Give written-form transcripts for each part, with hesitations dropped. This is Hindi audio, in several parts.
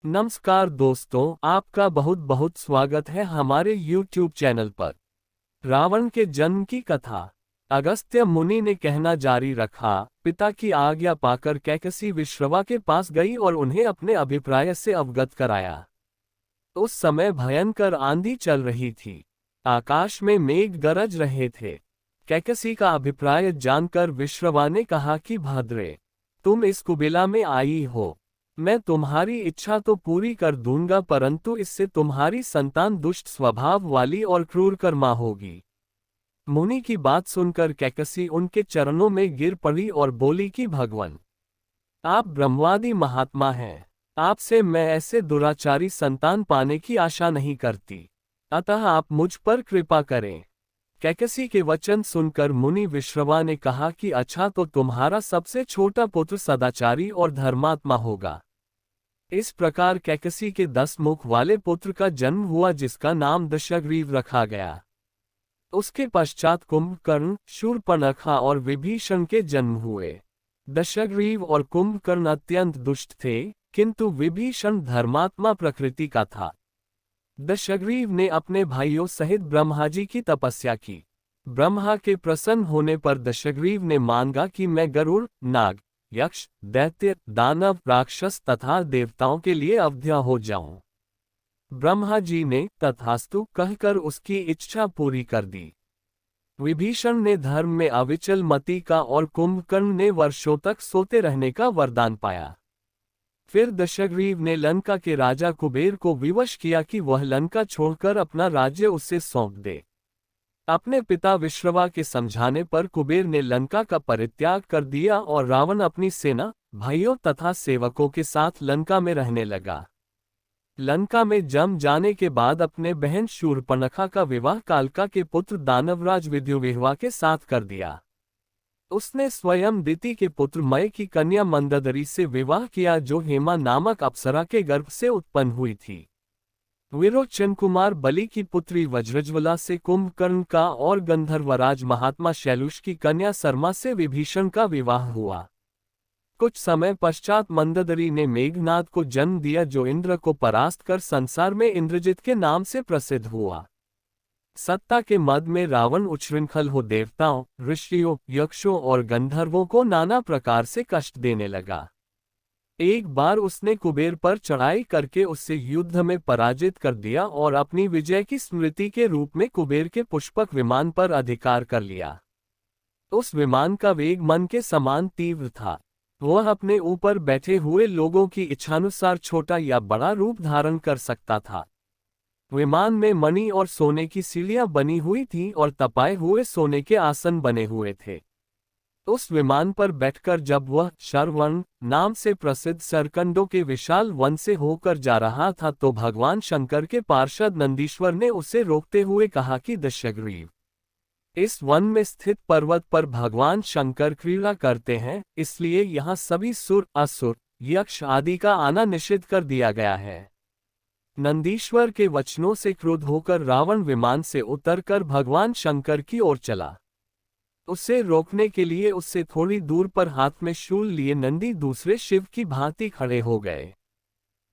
नमस्कार दोस्तों, आपका बहुत बहुत स्वागत है हमारे YouTube चैनल पर। रावण के जन्म की कथा। अगस्त्य मुनि ने कहना जारी रखा। पिता की आज्ञा पाकर कैकसी विश्रवा के पास गई और उन्हें अपने अभिप्राय से अवगत कराया। उस समय भयंकर आंधी चल रही थी। आकाश में मेघ गरज रहे थे। कैकसी का अभिप्राय जानकर विश्रवा ने कहा कि भद्रे, तुम इस कुबेला में आई हो। मैं तुम्हारी इच्छा तो पूरी कर दूंगा, परंतु इससे तुम्हारी संतान दुष्ट स्वभाव वाली और क्रूर कर्मा होगी। मुनि की बात सुनकर कैकसी उनके चरणों में गिर पड़ी और बोली कि भगवान, आप ब्रह्मवादी महात्मा हैं। आपसे मैं ऐसे दुराचारी संतान पाने की आशा नहीं करती, अतः आप मुझ पर कृपा करें। कैकसी के वचन सुनकर मुनि विश्रवा ने कहा कि अच्छा, तो तुम्हारा सबसे छोटा पुत्र सदाचारी और धर्मात्मा होगा। इस प्रकार कैकसी के 10 मुख वाले पुत्र का जन्म हुआ, जिसका नाम दशग्रीव रखा गया। उसके पश्चात कुंभकर्ण, शूर्पणखा और विभीषण के जन्म हुए। दशग्रीव और कुंभकर्ण अत्यंत दुष्ट थे, किंतु विभीषण धर्मात्मा प्रकृति का था। दशग्रीव ने अपने भाइयों सहित ब्रह्मा जी की तपस्या की। ब्रह्मा के प्रसन्न होने पर दशग्रीव ने मांगा कि मैं गरुड़, नाग, यक्ष, दैत्य, दानव, राक्षस तथा देवताओं के लिए अवध्या हो जाऊं। ब्रह्मा जी ने तथास्तु कहकर उसकी इच्छा पूरी कर दी। विभीषण ने धर्म में अविचल मति का और कुंभकर्ण ने वर्षों तक सोते रहने का वरदान पाया। फिर दशग्रीव ने लंका के राजा कुबेर को विवश किया कि वह लंका छोड़कर अपना राज्य उसे सौंप दे। अपने पिता विश्रवा के समझाने पर कुबेर ने लंका का परित्याग कर दिया और रावण अपनी सेना, भाइयों तथा सेवकों के साथ लंका में रहने लगा। लंका में जम जाने के बाद अपने बहन शूर्पणखा का विवाह कालका के पुत्र दानवराज विद्युविह्वा के साथ कर दिया। उसने स्वयं दिति के पुत्र मय की कन्या मंददरी से विवाह किया, जो हेमा नामक अप्सरा के गर्भ से उत्पन्न हुई थी। विरोचन कुमार बलि की पुत्री वज्रज्वला से कुंभकर्ण का और गंधर्वराज महात्मा शैलुष की कन्या सरमा से विभीषण का विवाह हुआ। कुछ समय पश्चात मंददरी ने मेघनाद को जन्म दिया, जो इंद्र को परास्त कर संसार में इंद्रजित के नाम से प्रसिद्ध हुआ। सत्ता के मद में रावण उच्छृंखल हो देवताओं, ऋषियों, यक्षों और गंधर्वों को नाना प्रकार से कष्ट देने लगा। एक बार उसने कुबेर पर चढ़ाई करके उससे युद्ध में पराजित कर दिया और अपनी विजय की स्मृति के रूप में कुबेर के पुष्पक विमान पर अधिकार कर लिया। उस विमान का वेग मन के समान तीव्र था। वह अपने ऊपर बैठे हुए लोगों की इच्छानुसार छोटा या बड़ा रूप धारण कर सकता था। विमान में मणि और सोने की सीढ़ियां बनी हुई थीं और तपाए हुए सोने के आसन बने हुए थे। उस विमान पर बैठकर जब वह शरवण नाम से प्रसिद्ध सरकंडों के विशाल वन से होकर जा रहा था, तो भगवान शंकर के पार्षद नंदीश्वर ने उसे रोकते हुए कहा कि दशग्रीव, इस वन में स्थित पर्वत पर भगवान शंकर क्रीड़ा करते हैं, इसलिए यहाँ सभी सुर, असुर, यक्ष आदि का आना निषिद्ध कर दिया गया है। नंदीश्वर के वचनों से क्रुद्ध होकर रावण विमान से उतरकर भगवान शंकर की ओर चला। उसे रोकने के लिए उससे थोड़ी दूर पर हाथ में शूल लिए नंदी दूसरे शिव की भांति खड़े हो गए।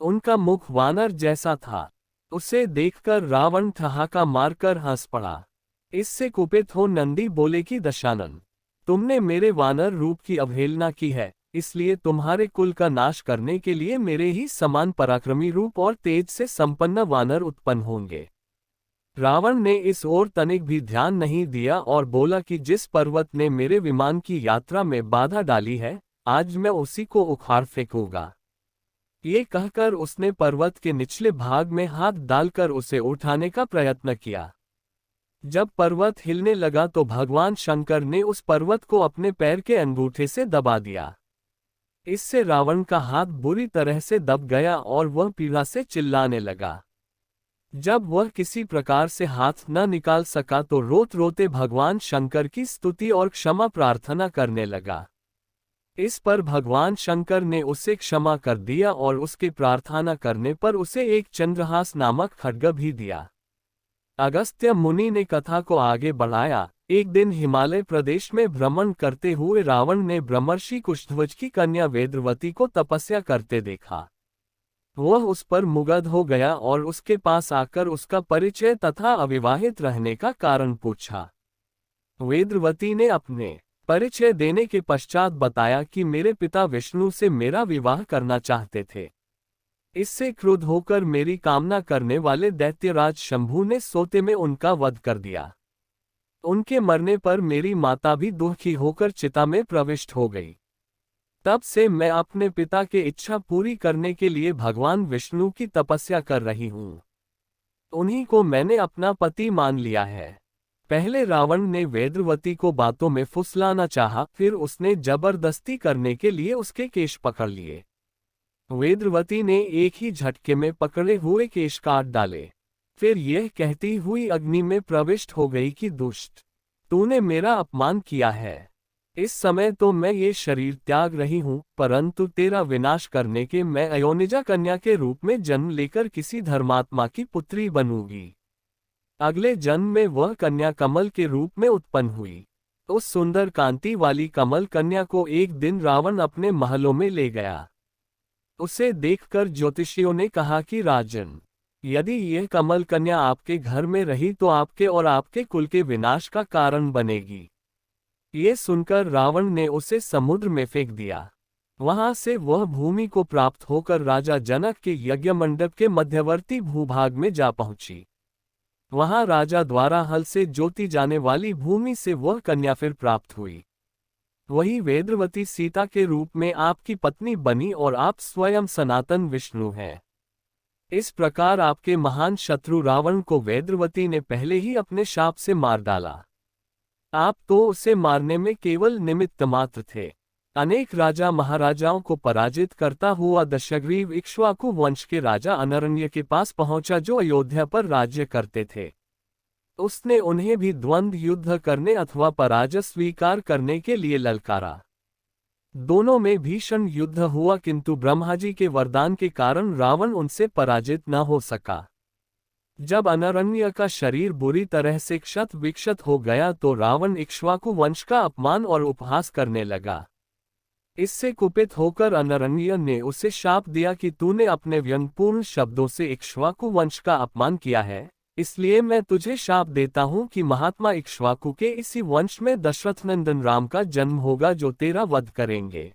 उनका मुख वानर जैसा था। उसे देखकर रावण ठहाका मारकर हंस पड़ा। इससे कुपित हो नंदी बोले कि दशानन, तुमने मेरे वानर रूप की अवहेलना की है, इसलिए तुम्हारे कुल का नाश करने के लिए मेरे ही समान पराक्रमी रूप और तेज से संपन्न वानर उत्पन्न होंगे। रावण ने इस ओर तनिक भी ध्यान नहीं दिया और बोला कि जिस पर्वत ने मेरे विमान की यात्रा में बाधा डाली है, आज मैं उसी को उखाड़ फेंकूंगा। ये कहकर उसने पर्वत के निचले भाग में हाथ डालकर उसे उठाने का प्रयत्न किया। जब पर्वत हिलने लगा तो भगवान शंकर ने उस पर्वत को अपने पैर के अंगूठे से दबा दिया। इससे रावण का हाथ बुरी तरह से दब गया और वह पीड़ा से चिल्लाने लगा। जब वह किसी प्रकार से हाथ न निकाल सका तो रोते रोते भगवान शंकर की स्तुति और क्षमा प्रार्थना करने लगा। इस पर भगवान शंकर ने उसे क्षमा कर दिया और उसकी प्रार्थना करने पर उसे एक चंद्रहास नामक खड्ग भी दिया। अगस्त्य मुनि ने कथा को आगे बढ़ाया। एक दिन हिमालय प्रदेश में भ्रमण करते हुए रावण ने ब्रह्मर्षि कुशध्वज की कन्या वेदवती को तपस्या करते देखा। वह उस पर मुग्ध हो गया और उसके पास आकर उसका परिचय तथा अविवाहित रहने का कारण पूछा। वेदवती ने अपने परिचय देने के पश्चात बताया कि मेरे पिता विष्णु से मेरा विवाह करना चाहते थे। इससे क्रुद्ध होकर मेरी कामना करने वाले दैत्यराज शंभु ने सोते में उनका वध कर दिया। उनके मरने पर मेरी माता भी दुखी होकर चिता में प्रविष्ट हो गई। तब से मैं अपने पिता की इच्छा पूरी करने के लिए भगवान विष्णु की तपस्या कर रही हूँ। उन्हीं को मैंने अपना पति मान लिया है। पहले रावण ने वेदवती को बातों में फुसलाना चाहा, फिर उसने जबरदस्ती करने के लिए उसके केश पकड़ लिए। वेदवती ने एक ही झटके में पकड़े हुए केश काट डाले। फिर यह कहती हुई अग्नि में प्रविष्ट हो गई कि दुष्ट, तूने मेरा अपमान किया है। इस समय तो मैं ये शरीर त्याग रही हूँ, परंतु तेरा विनाश करने के मैं अयोनिजा कन्या के रूप में जन्म लेकर किसी धर्मात्मा की पुत्री बनूंगी। अगले जन्म में वह कन्या कमल के रूप में उत्पन्न हुई। उस सुंदर कांति वाली कमल कन्या को एक दिन रावण अपने महलों में ले गया। उसे देखकर ज्योतिषियों ने कहा कि राजन, यदि यह कमल कन्या आपके घर में रही तो आपके और आपके कुल के विनाश का कारण बनेगी। ये सुनकर रावण ने उसे समुद्र में फेंक दिया। वहां से वह भूमि को प्राप्त होकर राजा जनक के यज्ञ मंडप के मध्यवर्ती भूभाग में जा पहुंची। वहां राजा द्वारा हल से जोती जाने वाली भूमि से वह कन्या फिर प्राप्त हुई। वही वेदवती सीता के रूप में आपकी पत्नी बनी और आप स्वयं सनातन विष्णु हैं। इस प्रकार आपके महान शत्रु रावण को वेदवती ने पहले ही अपने शाप से मार डाला। आप तो उसे मारने में केवल निमित्त मात्र थे। अनेक राजा महाराजाओं को पराजित करता हुआ दशग्रीव इक्ष्वाकु वंश के राजा अनरण्य के पास पहुंचा, जो अयोध्या पर राज्य करते थे। उसने उन्हें भी द्वंद्व युद्ध करने अथवा पराजय स्वीकार करने के लिए ललकारा। दोनों में भीषण युद्ध हुआ, किंतु ब्रह्मा जी के वरदान के कारण रावण उनसे पराजित न हो सका। जब अनरण्य का शरीर बुरी तरह से क्षत विक्षत हो गया तो रावण इक्ष्वाकु वंश का अपमान और उपहास करने लगा। इससे कुपित होकर अनरण्य ने उसे शाप दिया कि तूने अपने व्यंग्यपूर्ण शब्दों से इक्ष्वाकु वंश का अपमान किया है, इसलिए मैं तुझे शाप देता हूं कि महात्मा इक्ष्वाकु के इसी वंश में दशरथ नंदन राम का जन्म होगा, जो तेरा वध करेंगे।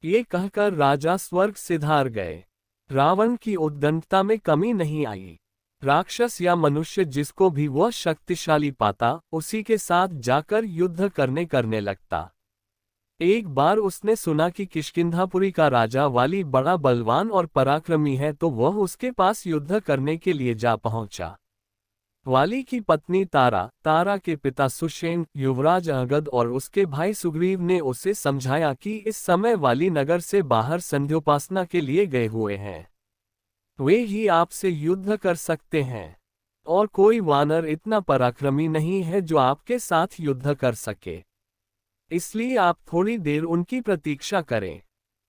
ये कहकर राजा स्वर्ग सिधार गए। रावण की उद्दंडता में कमी नहीं आई। राक्षस या मनुष्य जिसको भी वह शक्तिशाली पाता, उसी के साथ जाकर युद्ध करने लगता। एक बार उसने सुना कि किष्किंधापुरी का राजा वाली बड़ा बलवान और पराक्रमी है, तो वह उसके पास युद्ध करने के लिए जा पहुंचा। वाली की पत्नी तारा के पिता सुषेण, युवराज अंगद और उसके भाई सुग्रीव ने उसे समझाया कि इस समय वाली नगर से बाहर संध्योपासना के लिए गए हुए हैं। वे ही आपसे युद्ध कर सकते हैं, और कोई वानर इतना पराक्रमी नहीं है जो आपके साथ युद्ध कर सके। इसलिए आप थोड़ी देर उनकी प्रतीक्षा करें।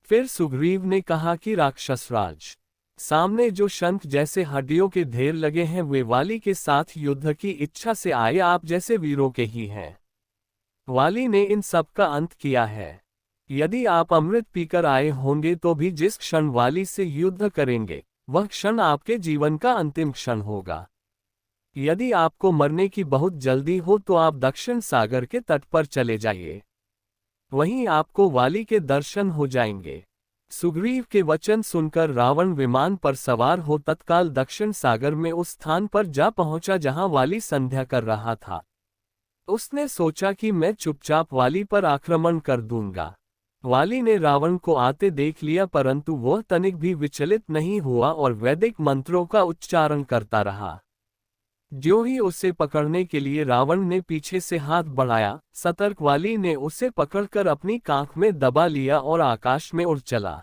फिर सुग्रीव ने कहा कि राक्षसराज, सामने जो शंख जैसे हड्डियों के ढेर लगे हैं वे वाली के साथ युद्ध की इच्छा से आए आप जैसे वीरों के ही हैं। वाली ने इन सब का अंत किया है। यदि आप अमृत पीकर आए होंगे तो भी जिस क्षण वाली से युद्ध करेंगे वह क्षण आपके जीवन का अंतिम क्षण होगा। यदि आपको मरने की बहुत जल्दी हो तो आप दक्षिण सागर के तट पर चले जाइए, वहीं आपको वाली के दर्शन हो जाएंगे। सुग्रीव के वचन सुनकर रावण विमान पर सवार हो तत्काल दक्षिण सागर में उस स्थान पर जा पहुंचा जहां वाली संध्या कर रहा था। उसने सोचा कि मैं चुपचाप वाली पर आक्रमण कर दूंगा। वाली ने रावण को आते देख लिया, परंतु वह तनिक भी विचलित नहीं हुआ और वैदिक मंत्रों का उच्चारण करता रहा। ज्यों ही उसे पकड़ने के लिए रावण ने पीछे से हाथ बढ़ाया, सतर्क वाली ने उसे पकड़कर अपनी कांख में दबा लिया और आकाश में उड़ चला।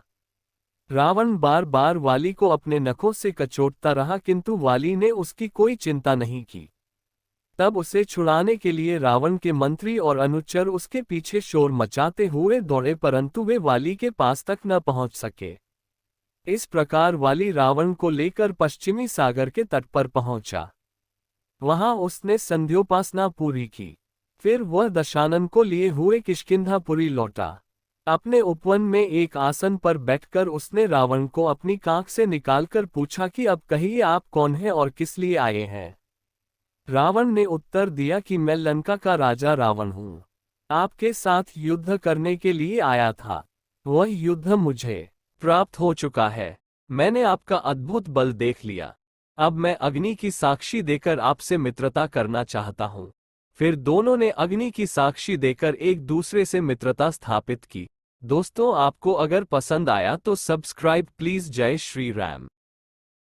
रावण बार बार वाली को अपने नखों से कचोटता रहा, किंतु वाली ने उसकी कोई चिंता नहीं की। तब उसे छुड़ाने के लिए रावण के मंत्री और अनुचर उसके पीछे शोर मचाते हुए दौड़े, परंतु वे वाली के पास तक न पहुंच सके। इस प्रकार वाली रावण को लेकर पश्चिमी सागर के तट पर पहुंचा। वहां उसने संध्योपासना पूरी की। फिर वह दशानन को लिए हुए किष्किंधापुरी लौटा। अपने उपवन में एक आसन पर बैठकर उसने रावण को अपनी कांख से निकालकर पूछा कि अब कहिए आप कौन हैं और किस लिए आए हैं। रावण ने उत्तर दिया कि मैं लंका का राजा रावण हूँ। आपके साथ युद्ध करने के लिए आया था। वह युद्ध मुझे प्राप्त हो चुका है। मैंने आपका अद्भुत बल देख लिया। अब मैं अग्नि की साक्षी देकर आपसे मित्रता करना चाहता हूँ। फिर दोनों ने अग्नि की साक्षी देकर एक दूसरे से मित्रता स्थापित की। दोस्तों, आपको अगर पसंद आया तो सब्सक्राइब प्लीज। जय श्री राम।